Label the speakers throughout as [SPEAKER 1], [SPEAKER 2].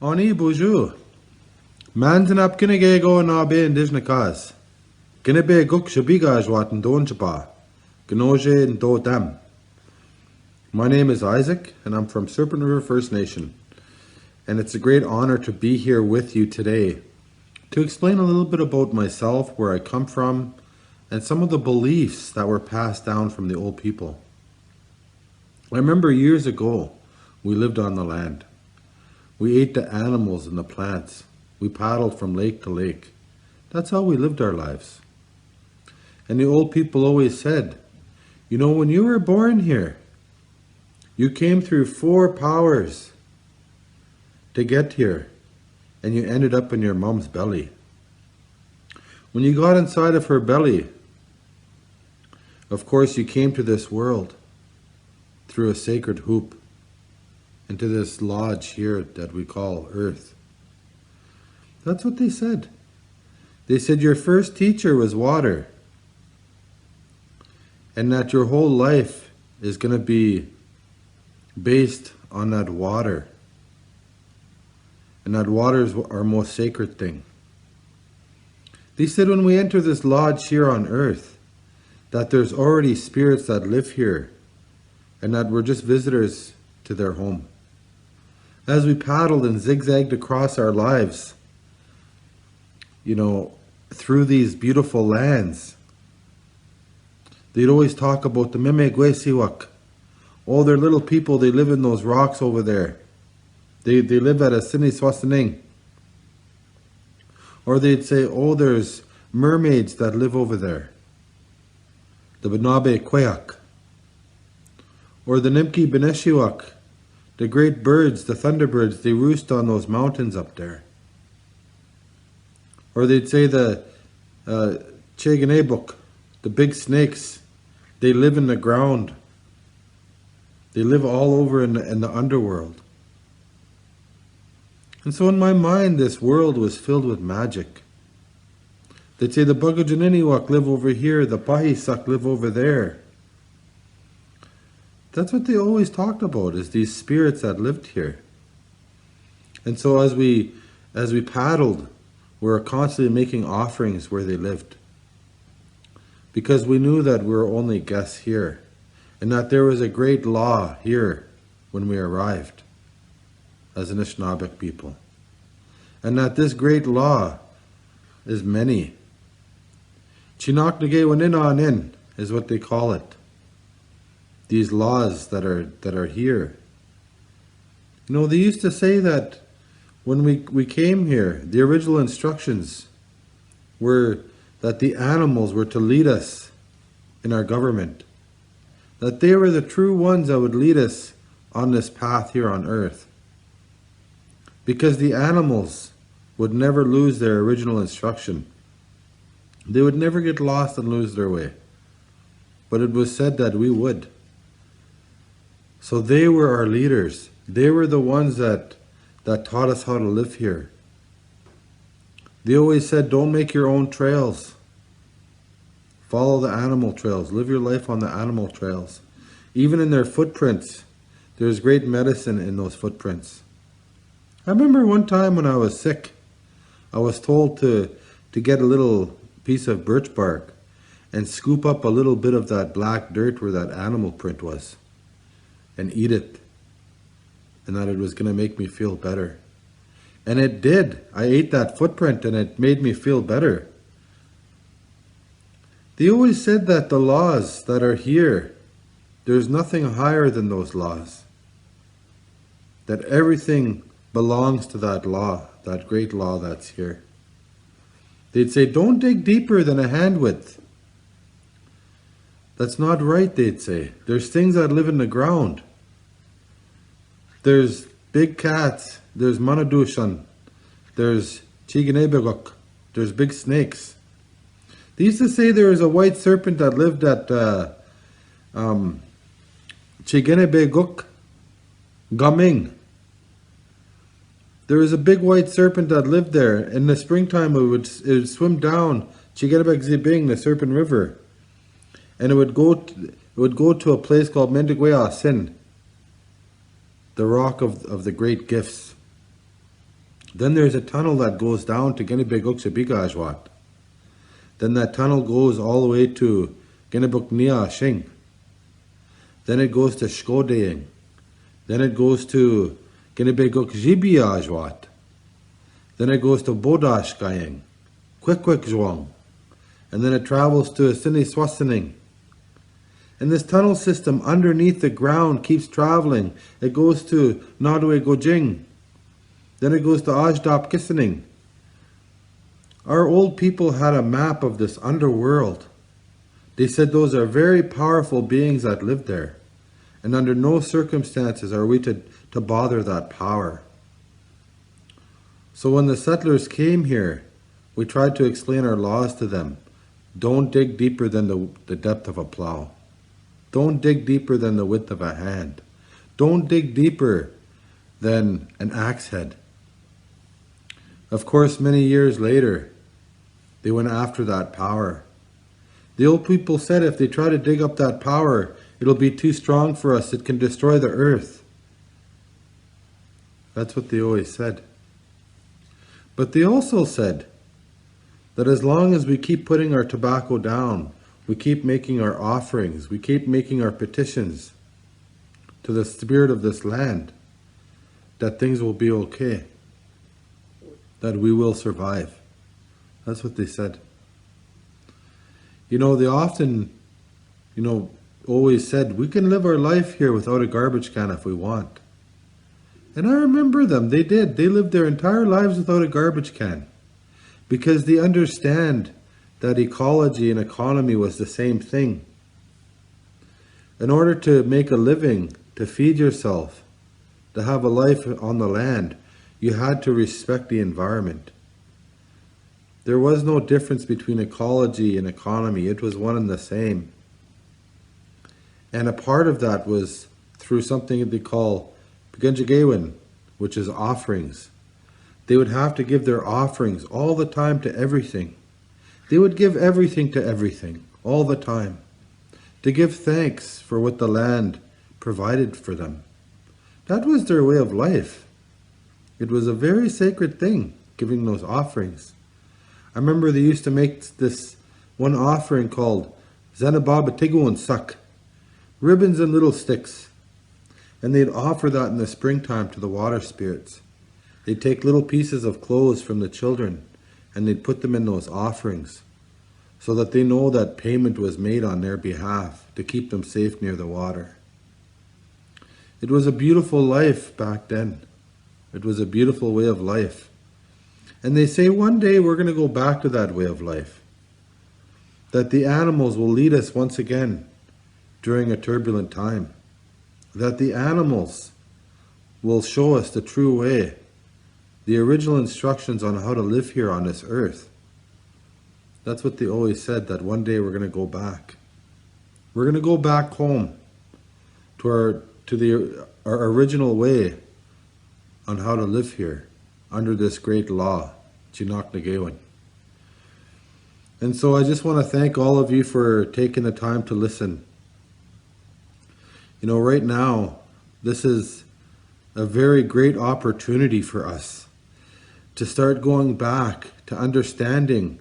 [SPEAKER 1] Oni buju. Mantanap kinegego na be indijnakas. Kinebe guk shabigaj watan donjaba. Gnoje and do dam. My name is Isaac, and I'm from Serpent River First Nation. And it's a great honor to be here with you today to explain a little bit about myself, where I come from, and some of the beliefs that were passed down from the old people. I remember years ago, we lived on the land. We ate the animals and the plants. We paddled from lake to lake. That's how we lived our lives. And the old people always said, you know, when you were born here, you came through 4 powers to get here, and you ended up in your mom's belly. When you got inside of her belly, of course you came to this world through a sacred hoop into this lodge here that we call Earth. That's what they said. They said your first teacher was water, and that your whole life is going to be based on that water. And that water is our most sacred thing. They said when we enter this lodge here on earth, that there's already spirits that live here, and that we're just visitors to their home. As we paddled and zigzagged across our lives, you know, through these beautiful lands, they'd always talk about the Mimegwesiwak. Oh, they're little people, they live in those rocks over there. They live at a Sini Swasaning. Or they'd say, oh, there's mermaids that live over there. The Benabe Kwayak. Or the Nimki Beneshiwak. The great birds, the thunderbirds, they roost on those mountains up there. Or they'd say the Cheganebuk, the big snakes, they live in the ground. They live all over in the underworld. And so in my mind, this world was filled with magic. They'd say the Bagajaniniwak live over here, the Pahisak live over there. That's what they always talked about, is these spirits that lived here. And so as we paddled, we were constantly making offerings where they lived. Because we knew that we were only guests here, and that there was a great law here when we arrived as Anishinaabeg people. And that this great law is many. Chinaknagewaninanin is what they call it. These laws that are here. You know, they used to say that when we came here, the original instructions were that the animals were to lead us in our government. That they were the true ones that would lead us on this path here on earth. Because the animals would never lose their original instruction. They would never get lost and lose their way. But it was said that we would. So they were our leaders. They were the ones that taught us how to live here. They always said, don't make your own trails. Follow the animal trails. Live your life on the animal trails. Even in their footprints, there's great medicine in those footprints. I remember one time when I was sick, I was told to get a little piece of birch bark and scoop up a little bit of that black dirt where that animal print was and eat it, and that it was going to make me feel better. And it did. I ate that footprint and it made me feel better. They always said that the laws that are here, there's nothing higher than those laws. That everything belongs to that law, that great law that's here. They'd say, don't dig deeper than a hand width. That's not right, they'd say. There's things that live in the ground. There's big cats, there's manadushan, there's chiganebegok, there's big snakes. They used to say there was a white serpent that lived at Chigenebeguk Gaming. There was a big white serpent that lived there. In the springtime, it would swim down Chigenebeg Zibing, the Serpent River, and it would go to a place called Mendigwea Sin, the rock of the great gifts. Then there's a tunnel that goes down to Genebegukshebigajwat. Then that tunnel goes all the way to Genebuknia Shing. Then it goes to Shkodeing. Then it goes to Genebegukjibiajwat. Then it goes to Bodashkaying, Quikwikzwang. And then it travels to Siniswasaning. And this tunnel system underneath the ground keeps traveling. It goes to Nadwe Gojing. Then it goes to Ajdap Kissining. Our old people had a map of this underworld. They said those are very powerful beings that live there. And under no circumstances are we to bother that power. So when the settlers came here, we tried to explain our laws to them. Don't dig deeper than the depth of a plow. Don't dig deeper than the width of a hand. Don't dig deeper than an axe head. Of course, many years later, they went after that power. The old people said if they try to dig up that power, it'll be too strong for us. It can destroy the earth. That's what they always said. But they also said that as long as we keep putting our tobacco down, we keep making our offerings, we keep making our petitions to the spirit of this land, that things will be okay, that we will survive. That's what they said. They often, always said, we can live our life here without a garbage can if we want. And I remember them, they did. They lived their entire lives without a garbage can because they understand that ecology and economy was the same thing. In order to make a living, to feed yourself, to have a life on the land, you had to respect the environment. There was no difference between ecology and economy. It was one and the same. And a part of that was through something that they call Pagangagawin, which is offerings. They would have to give their offerings all the time to everything. They would give everything to everything, all the time, to give thanks for what the land provided for them. That was their way of life. It was a very sacred thing, giving those offerings. I remember they used to make this one offering called Zanababa Tiguan Sak, ribbons and little sticks. And they'd offer that in the springtime to the water spirits. They'd take little pieces of clothes from the children and they'd put them in those offerings so that they know that payment was made on their behalf to keep them safe near the water. It was a beautiful life back then. It was a beautiful way of life. And they say one day we're going to go back to that way of life. That the animals will lead us once again during a turbulent time. That the animals will show us the true way, the original instructions on how to live here on this earth. That's what they always said, that one day we're going to go back. We're going to go back home to our original way on how to live here under this great law, Chinaknagewin. And so I just want to thank all of you for taking the time to listen. Right now, this is a very great opportunity for us to start going back to understanding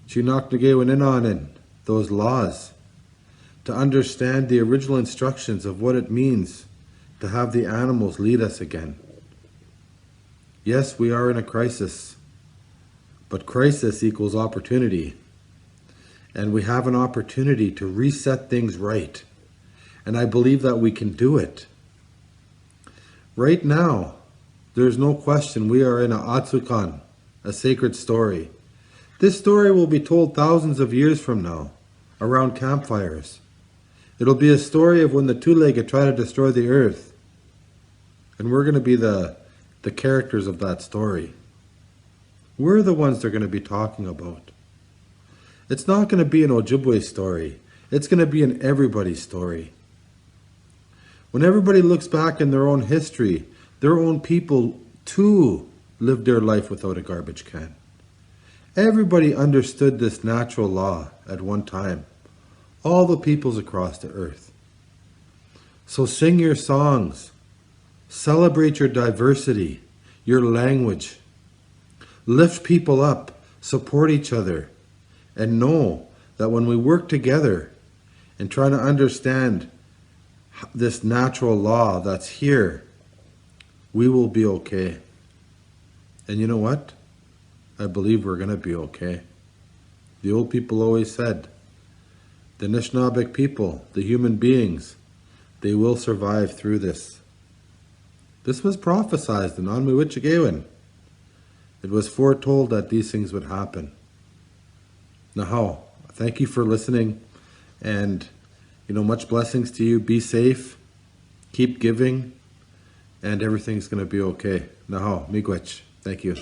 [SPEAKER 1] Chinaknagewin Inanin, those laws, to understand the original instructions of what it means to have the animals lead us again. Yes, we are in a crisis, but crisis equals opportunity. And we have an opportunity to reset things right. And I believe that we can do it. Right now, there's no question we are in a Atsukan, a sacred story. This story will be told thousands of years from now, around campfires. It'll be a story of when the two-legged try to destroy the earth. And we're going to be the characters of that story. We're the ones they're going to be talking about. It's not going to be an Ojibwe story. It's going to be an everybody's story. When everybody looks back in their own history, their own people too lived their life without a garbage can. Everybody understood this natural law at one time. All the peoples across the earth. So sing your songs. Celebrate your diversity, your language, lift people up, support each other, and know that when we work together and try to understand this natural law that's here, we will be okay. And you know what? I believe we're going to be okay. The old people always said, the Anishinaabeg people, the human beings, they will survive through this. This was prophesized in Anmiwichigewin. It was foretold that these things would happen. Now, thank you for listening, and much blessings to you. Be safe, keep giving, and everything's going to be okay. Now, miigwech. Thank you.